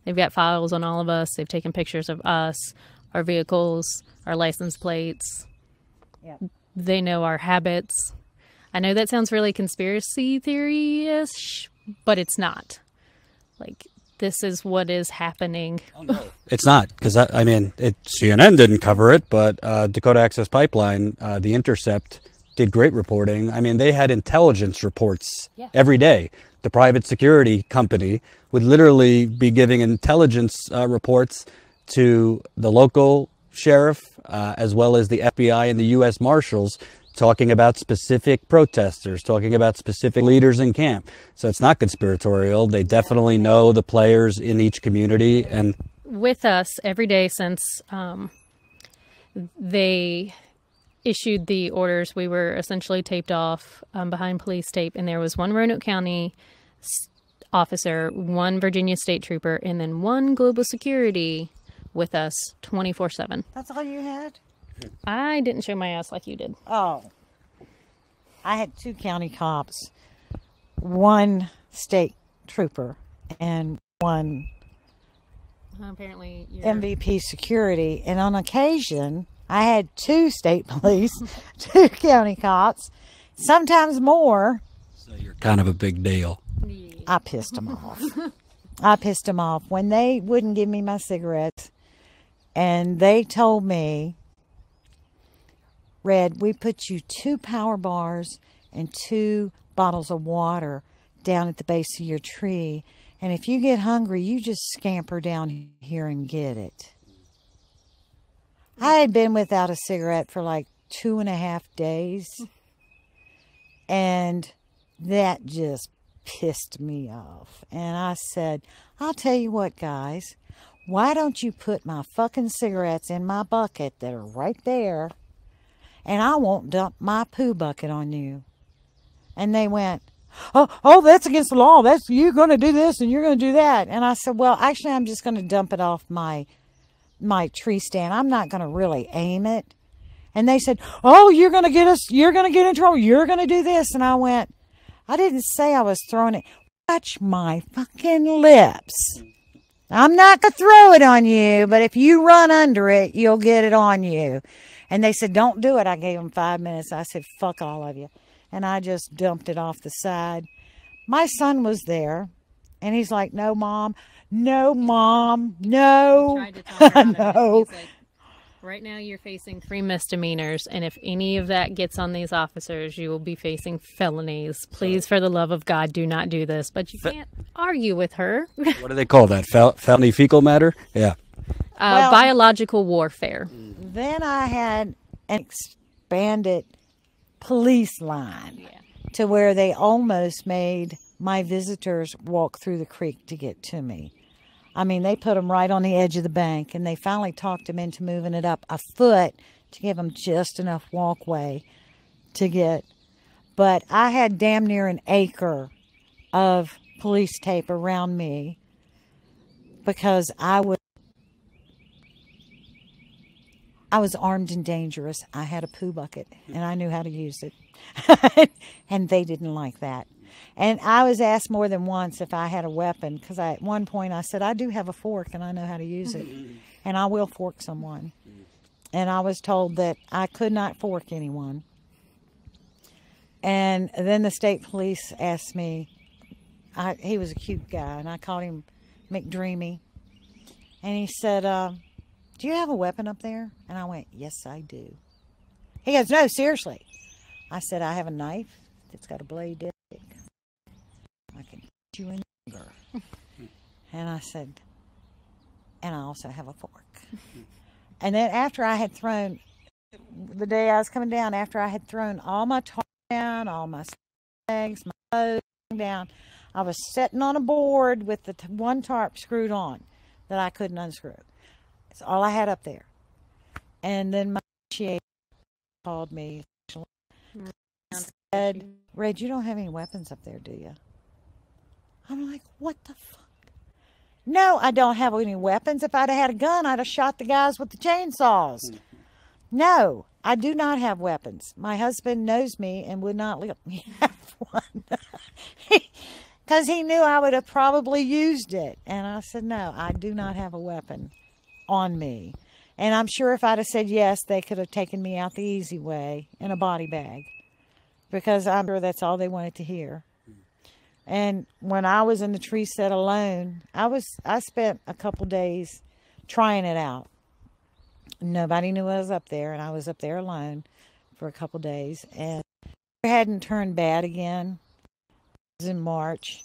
They've got files on all of us. They've taken pictures of us, our vehicles, our license plates. Yep. They know our habits. I know that sounds really conspiracy theory-ish, but it's not. Like, this is what is happening. Oh, no. It's not, because, I mean, CNN didn't cover it, but Dakota Access Pipeline, The Intercept, did great reporting. I mean, they had intelligence reports every day. The private security company would literally be giving intelligence reports to the local sheriff, as well as the FBI and the U.S. Marshals, talking about specific protesters, talking about specific leaders in camp. So it's not conspiratorial. They definitely know the players in each community. And with us every day since they issued the orders, we were essentially taped off behind police tape, and there was one Roanoke County officer, one Virginia state trooper, and then one global security with us 24/7. That's all you had? I didn't show my ass like you did. Oh. I had 2 county cops, 1 state trooper, and 1 apparently MVP security. And on occasion, I had 2 state police, 2 county cops, sometimes more. so you're kind of a big deal. I pissed them off. I pissed them off when they wouldn't give me my cigarettes. And they told me, Red, we put you 2 power bars and 2 bottles of water down at the base of your tree. And if you get hungry, you just scamper down here and get it. I had been without a cigarette for like 2.5 days. And that just pissed me off. And I said, I'll tell you what, guys. Why don't you put my fucking cigarettes in my bucket that are right there, and I won't dump my poo bucket on you? And they went, oh, that's against the law. You're going to do this and you're going to do that. And I said, well, actually, I'm just going to dump it off my tree stand. I'm not going to really aim it. And they said, oh, you're going to get in trouble. You're going to do this. And I went, I didn't say I was throwing it. Watch my fucking lips. I'm not going to throw it on you, but if you run under it, you'll get it on you. And they said, don't do it. I gave them 5 minutes. I said, fuck all of you. And I just dumped it off the side. My son was there, and he's like, no, Mom. No, Mom. No. Tried to talk her out of it. No. He's like, right now you're facing 3 misdemeanors, and if any of that gets on these officers, you will be facing felonies. Please, for the love of God, do not do this. But you can't argue with her. What do they call that? Felony fecal matter? Yeah. Biological warfare. Then I had an expanded police line to where they almost made my visitors walk through the creek to get to me. I mean, they put them right on the edge of the bank, and they finally talked them into moving it up a foot to give them just enough walkway to get. But I had damn near an acre of police tape around me because I was armed and dangerous. I had a poo bucket, and I knew how to use it. And they didn't like that. And I was asked more than once if I had a weapon, because at one point I said, I do have a fork and I know how to use it. And I will fork someone. And I was told that I could not fork anyone. And then the state police asked me, he was a cute guy, and I called him McDreamy. And he said, do you have a weapon up there? And I went, yes, I do. He goes, no, seriously. I said, I have a knife that's got a blade dick. I can hit you in the finger. And I said, and I also have a fork. And then after I had thrown, the day I was coming down, after I had thrown all my tarp down, all my legs, my clothes down, I was sitting on a board with the one tarp screwed on that I couldn't unscrew. That's all I had up there. And then my negotiator called me and said, Red, you don't have any weapons up there, do you? I'm like, what the fuck? No, I don't have any weapons. If I'd have had a gun, I'd have shot the guys with the chainsaws. No, I do not have weapons. My husband knows me and would not let me have one. because he knew I would have probably used it. And I said, no, I do not have a weapon on me. And I'm sure if I'd have said yes, they could have taken me out the easy way in a body bag, because I'm sure that's all they wanted to hear. And when I was in the tree set alone, I spent a couple days trying it out. Nobody knew I was up there, and I was up there alone for a couple days. And it hadn't turned bad again. It was in March.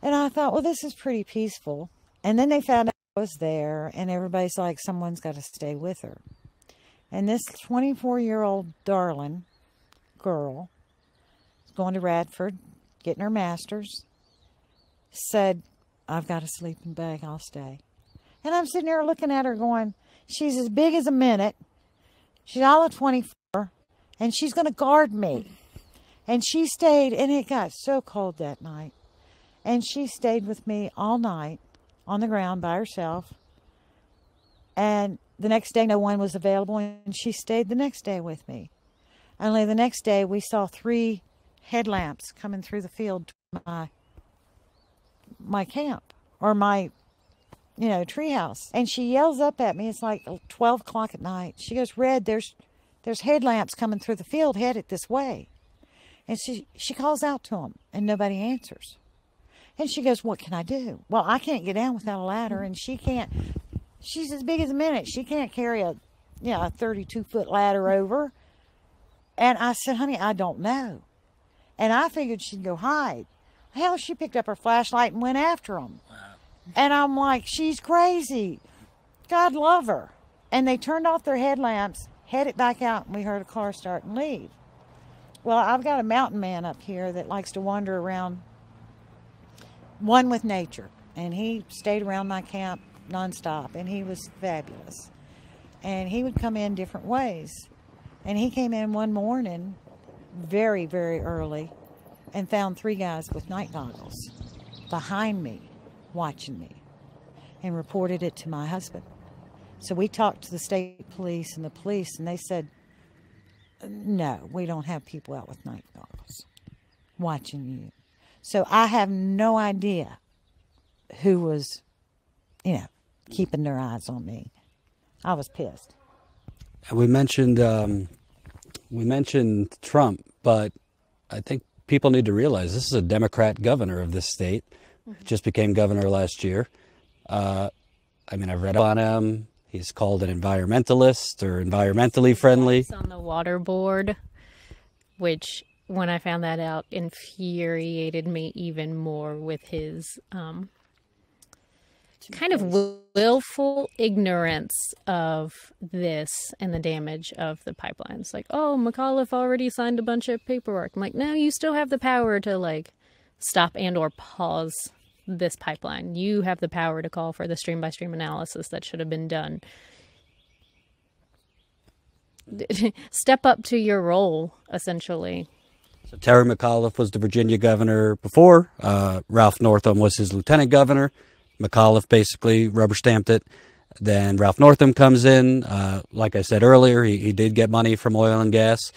And I thought, well, this is pretty peaceful. And then they found out I was there, and everybody's like, someone's got to stay with her. And this 24-year-old darling girl going to Radford, getting her master's, said, I've got a sleeping bag, I'll stay. And I'm sitting there looking at her going, she's as big as a minute, she's all of 24, and she's going to guard me. And she stayed, and it got so cold that night. And she stayed with me all night on the ground by herself. And the next day, no one was available, and she stayed the next day with me. Only the next day, we saw 3 headlamps coming through the field to my camp, or my, treehouse. And she yells up at me. It's like 12 o'clock at night. She goes, Red, there's headlamps coming through the field headed this way. And she calls out to them, and nobody answers. And she goes, what can I do? Well, I can't get down without a ladder, and she can't. She's as big as a minute. She can't carry a 32-foot ladder over. And I said, honey, I don't know. And I figured she'd go hide. Hell, she picked up her flashlight and went after them. Wow. And I'm like, she's crazy. God love her. And they turned off their headlamps, headed back out, and we heard a car start and leave. Well, I've got a mountain man up here that likes to wander around, one with nature. And he stayed around my camp nonstop, and he was fabulous. And he would come in different ways. And he came in one morning, very, very early, and found 3 guys with night goggles behind me, watching me, and reported it to my husband. So we talked to the state police and the police, and they said, no, we don't have people out with night goggles watching you. So I have no idea who was, keeping their eyes on me. I was pissed. We mentioned Trump, but I think people need to realize this is a Democrat governor of this state. Just became governor last year. I've read on him. He's called an environmentalist or environmentally friendly. He's on the water board, which, when I found that out, infuriated me even more with his kind of willful ignorance of this and the damage of the pipelines. Like, oh, McAuliffe already signed a bunch of paperwork. I'm like, no, you still have the power to stop and or pause this pipeline. You have the power to call for the stream by stream analysis that should have been done. Step up to your role, essentially. So Terry McAuliffe was the Virginia governor before. Ralph Northam was his lieutenant governor. McAuliffe basically rubber stamped it. Then Ralph Northam comes in. Like I said earlier, he did get money from oil and gas.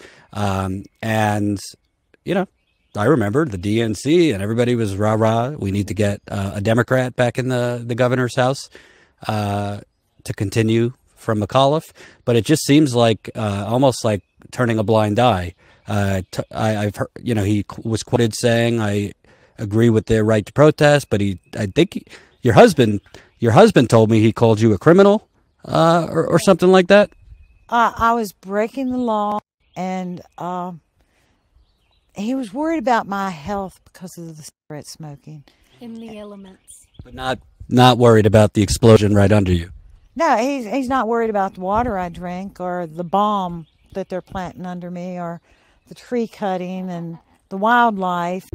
I remember the DNC and everybody was rah-rah. We need to get a Democrat back in the governor's house to continue from McAuliffe. But it just seems like almost like turning a blind eye. I've heard, he was quoted saying, I agree with their right to protest, but your husband told me he called you a criminal or something like that. I was breaking the law, and he was worried about my health because of the cigarette smoking. In the elements. But not worried about the explosion right under you. No, he's not worried about the water I drink or the bomb that they're planting under me or the tree cutting and the wildlife.